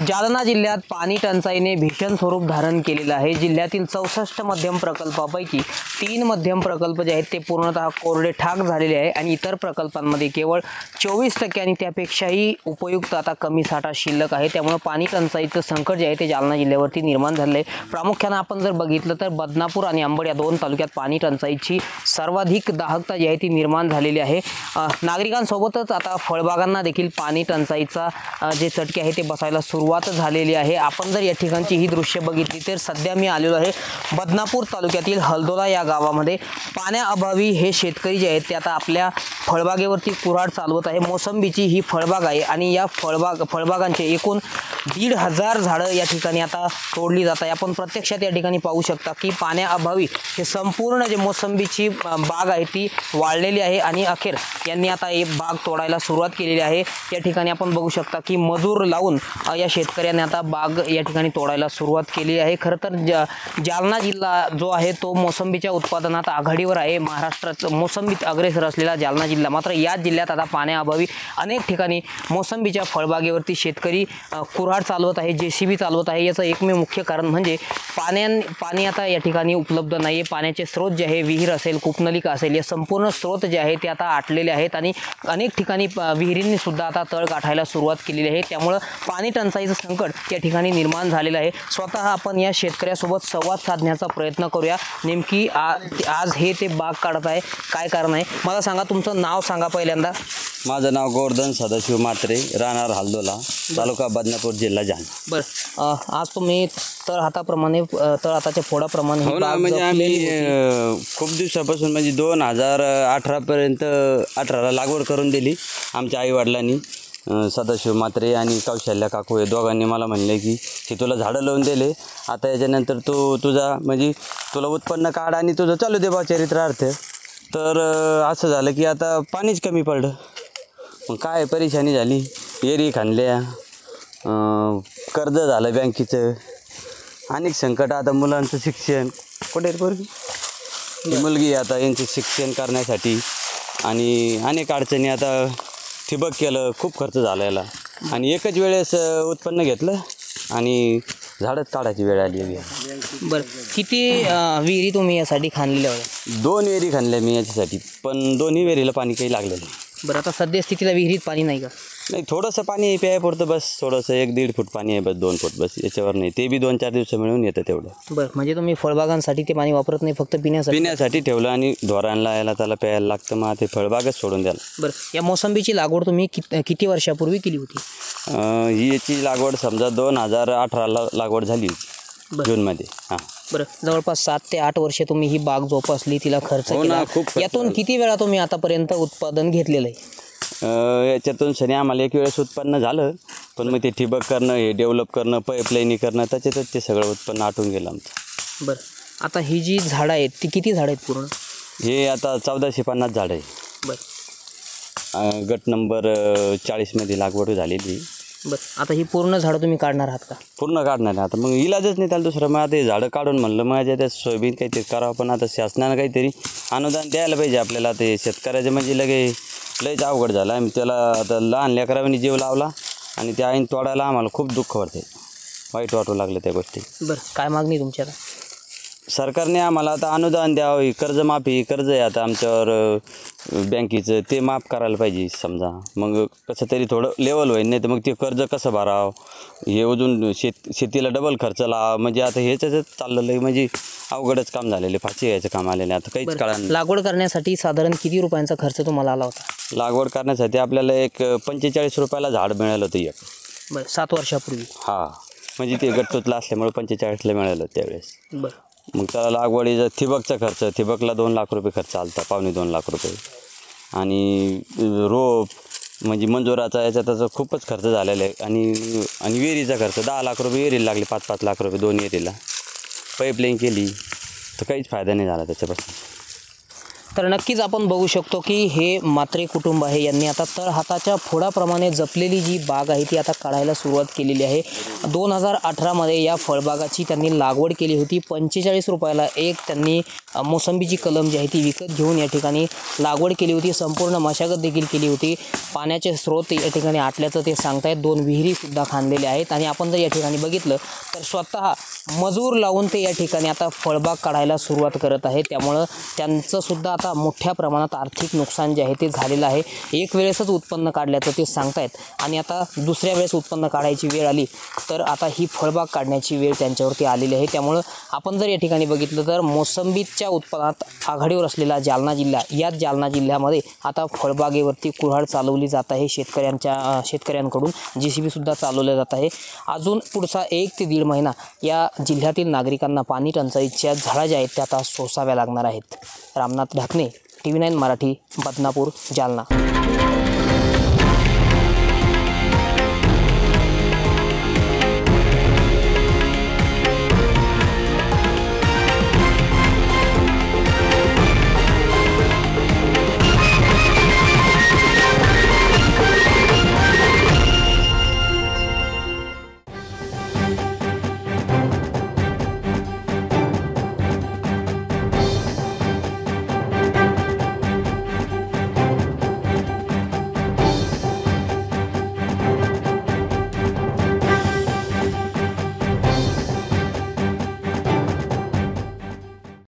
जालना जिल्ह्यात पाणी टंचाईने भीषण स्वरूप धारण केलेलं आहे। जिल्ह्यातील 64 मध्यम प्रकल्पापैकी 3 मध्यम प्रकल्प जे आहेत ते पूर्णतः कोरडे ठाक झालेले आहे आणि इतर प्रकल्पांमध्ये केवळ 24% आणि त्यापेक्षाही उपयुक्त आता कमी साठा शिल्लक आहे। त्यामुळे पाणी टंचाईचं संकट जे आहे ते जालना जिल्ह्यावरती निर्माण झाले आहे। प्रामुख्याने आपण जर बघितलं तर बदनापूर आणि अंबड या दोन तालुक्यात पाणी टंचाईची सर्वाधिक दाहकता जी आहे ती निर्माण झालेली आहे। नागरिकांसोबतच आता फळबागांना देखील पाणी टंचाईचा जे चटके आहे ते बसायला सुरुवात झालेली आहे। आपण जर या ठिकाणची ही दृश्य बघितली तर सध्या मी आलेलो आहे बदनापूर तालुक्यातील हलदोला या गावामध्ये। पाण्याअभावी हे शेतकरी जे आहेत ते आता आपल्या फळबागेवरती कुऱ्हाड चालवत आहे। मोसंबीची ही फळबाग आहे आणि या फळबागांचे एकूण 1,500 झाडं या ठिकाणी आता तोडली जात आहे। आपण प्रत्यक्षात या ठिकाणी पाहू शकता की पाण्याअभावी हे संपूर्ण जे मोसंबीची बाग आहे ती वाळलेली आहे आणि अखेर यांनी आता ही बाग तोडायला सुरुवात केलेली आहे। या ठिकाणी आपण बघू शकता की मजूर लावून या शेतकऱ्यांनी आता बाग या ठिकाणी तोडायला सुरुवात केली आहे। खरं तर जालना जिल्हा जो आहे तो मोसंबीच्या उत्पादनात आघाडीवर आहे। महाराष्ट्रात मोसंबीत अग्रेसर असलेला जालना जिल्हा मात्र या जिल्ह्यात आता पाण्याअभावी अनेक ठिकाणी मोसंबीच्या फळबागेवरती शेतकरी कुऱ्हाड चालवत आहे, JCB चालवत आहे। याचं एकमेव मुख्य कारण म्हणजे पाणी आता या ठिकाणी उपलब्ध नाही आहे। पाण्याचे स्रोत जे आहे विहीर असेल, कूपनलिका असेल, या संपूर्ण स्रोत जे आहे ते आता आटलेले आहेत आणि अनेक ठिकाणी विहिरींनी सुद्धा आता तळ गाठायला सुरुवात केलेली आहे। त्यामुळे पाणी टंचाईचं संकट या ठिकाणी निर्माण झालेलं आहे। स्वतः आपण या शेतकऱ्यासोबत संवाद साधण्याचा प्रयत्न करूया। नेमकी आज हे ते बाग काढत आहे, काय कारण आहे मला सांगा। तुमचं नाव सांगा पहिल्यांदा। माझं नाव गोवर्धन सदाशिव म्हात्रे, राहणार हलदोला, तालुका बदनापूर, जिल्हा जालना। बरं, आज तुम्ही तळहाताच्या फोडाप्रमाणे हो ना, म्हणजे आम्ही खूप दिवसापासून म्हणजे 2018 पर्यंत 18ला लागवड करून दिली आमच्या आईवडिलांनी। सदाशिव म्हात्रे आणि कौशल्या काकू हे दोघांनी मला म्हणले की तुला झाडं लावून दिले, आता याच्यानंतर तुझा म्हणजे तुला उत्पन्न काढ आणि तुझं चालू दे बा चरित्रार्थ। तर असं झालं की आता पाणीच कमी पडलं, मग काय परेशानी झाली, एरी खाणल्या, कर्ज झालं बँकेचं, अनेक संकट। आता मुलांचं शिक्षण कुठे मुलगी आता यांचं शिक्षण करण्यासाठी आणि अनेक अडचणी। आता ठिबक केलं, खूप खर्च झाला याला आणि एकच वेळेस उत्पन्न घेतलं आणि झाडच काढायची वेळ आली आहे। बरं, किती विहिरी तुम्ही यासाठी खाणलेल्या होत्या? 2 विहिरी खाणल्या मी याच्यासाठी, पण दोन्ही विहिरीला पाणी काही लागलं नाही। बरं, आता सध्या स्थितीला विहिरीत पाणी नाही का? नाही, थोडंसं पाणी आहे प्यायपुरतं बस, थोडंसं 1-1.5 फूट पाणी आहे बस, 2 फूट बस, याच्यावर नाही। ते बी 2-4 दिवस मिळून येतं तेवढं। बरं, म्हणजे तुम्ही फळबागांसाठी ते पाणी वापरत नाही, फक्त पिण्यासाठी ठेवलं आणि ढोरांना यायला त्याला प्यायला लागतं, मग ते फळबागच सोडून द्याल। बरं, या मोसंबीची लागवड तुम्ही किती वर्षापूर्वी केली होती? ही याची लागवड समजा 2018ला लागवड झाली जूनमध्ये। हां, बरं, जवळपास 7 ते 8 वर्षे तुम्ही ही बाग जोपासली, तिला खर्च केला। यातून किती वेळा तुम्ही आतापर्यंत उत्पादन घेतलेलं आहे? याच्यातून शनी आम्हाला एक वेळेस उत्पन्न झालं, पण मग ते ठिबक करणं, हे डेव्हलप करणं, पाईपलाईनी करणं, त्याच्यातच ते सगळं उत्पन्न आटून गेलं आमचं। बरं, आता ही जी झाडं आहेत ती किती झाडं आहेत पूर्ण? हे आता 1450 झाडं आहे। बरं, गट नंबर 40मध्ये लागवड झालेली। बरं, आता ही पूर्ण झाडं तुम्ही काढणार आहात का? पूर्ण काढणार आहे आता, मग इलाजच नाही त्याला दुसरं। मग आता हे झाडं काढून म्हणलं माझ्या त्या सोयाबीन काहीतरी करावं, पण आता शासनानं काहीतरी अनुदान द्यायला पाहिजे आपल्याला। ते शेतकऱ्याचे म्हणजे लयच अवघड झालं। आम्ही त्याला आता लहान लेकरांनी जीव लावला आणि त्या आईन तोडायला आम्हाला खूप दुःख वाटते, वाईट वाटू लागलं त्या गोष्टी। बरं, काय मागणी तुमच्या? सरकारने आम्हाला आता अनुदान द्यावं, कर्जमाफी, कर्ज आहे आता आमच्यावर बँकेचं, ते माफ करायला पाहिजे समजा। मग कसं तरी थोडं लेवल होईल, नाही तर मग ते कर्ज कसं भरावं, हे अजून शेतीला डबल खर्च लावा, म्हणजे आता ह्याच्याच चाललेलं आहे, म्हणजे अवघडच काम झालेलं, फाशी यायचं काम आलेलं आता काहीच कळलं। लागवड करण्यासाठी साधारण किती रुपयांचा खर्च तुम्हाला आला होता? लागवड करण्यासाठी आपल्याला एक 45 रुपयाला झाड मिळालं होतं एक। बरं, 7 वर्षापूर्वी? हां, म्हणजे ते गट्टूतलं असल्यामुळे 45ला मिळालं त्यावेळेस। बरं, मग त्याला लागवडीचा ठिबकचा खर्च, ठिबकला 2 लाख रुपये खर्च आलता, 2.25 लाख रुपये, आणि रोप म्हणजे मंजुराचा याचा त्याचा खूपच खर्च झालेला आहे। आणि विहिरीचा खर्च 10 लाख रुपये विहिरीला लागले, 5-5 लाख रुपये 2 विहिरीला। पाईपलाईन केली तर काहीच फायदा नाही झाला त्याच्यापासून। तर नक्कीच आपण बघू शकतो की हे म्हात्रे कुटुंब आहे, यांनी आता तळहाताच्या फोडाप्रमाणे जपलेली जी बाग आहे ती आता काढायला सुरुवात केलेली आहे. 2018मध्ये या फळबागाची त्यांनी लागवड केली होती. 45 रुपयाला एक त्यांनी मोसंबीची कलम जी आहे ती विकत घेऊन या ठिकाणी लागवड केली होती. संपूर्ण मशागत देखील केली होती. पाण्याचे स्रोत या ठिकाणी आटल्याचं ते सांगतायत. 2 विहिरीसुद्धा खांदलेल्या आहेत आणि आपण जर या ठिकाणी बघितलं तर स्वतः मजूर लावून ते या ठिकाणी आता फळबाग काढायला सुरुवात करत आहे. त्यामुळं त्यांचं सुद्धा आता मोठ्या प्रमाणात आर्थिक नुकसान जे आहे ते झालेलं आहे. एक वेळेसच उत्पन्न काढल्याचं ते सांगतायत आणि आता दुसऱ्या वेळेस उत्पन्न काढायची वेळ आली तर आता ही फळबाग काढण्याची वेळ त्यांच्यावरती आलेली आहे. त्यामुळं आपण जर या ठिकाणी बघितलं तर मोसंबीच्या उत्पन्नात आघाडीवर असलेला जालना जिल्हा, याच जालना जिल्ह्यामध्ये आता फळबागेवरती कुऱ्हाड चालवली जात आहे. शेतकऱ्यांकडून JCB सुद्धा चालवलं जात आहे. अजून पुढचा 1 ते 1.5 महिना या जिल्ह्यातील नागरिकांना पाणी टंचाईच्या झळा ज्या आहेत त्या आता सोसाव्या लागणार आहेत. रामनाथ ढाकणे, TV9 मराठी, बदनापूर, जालना.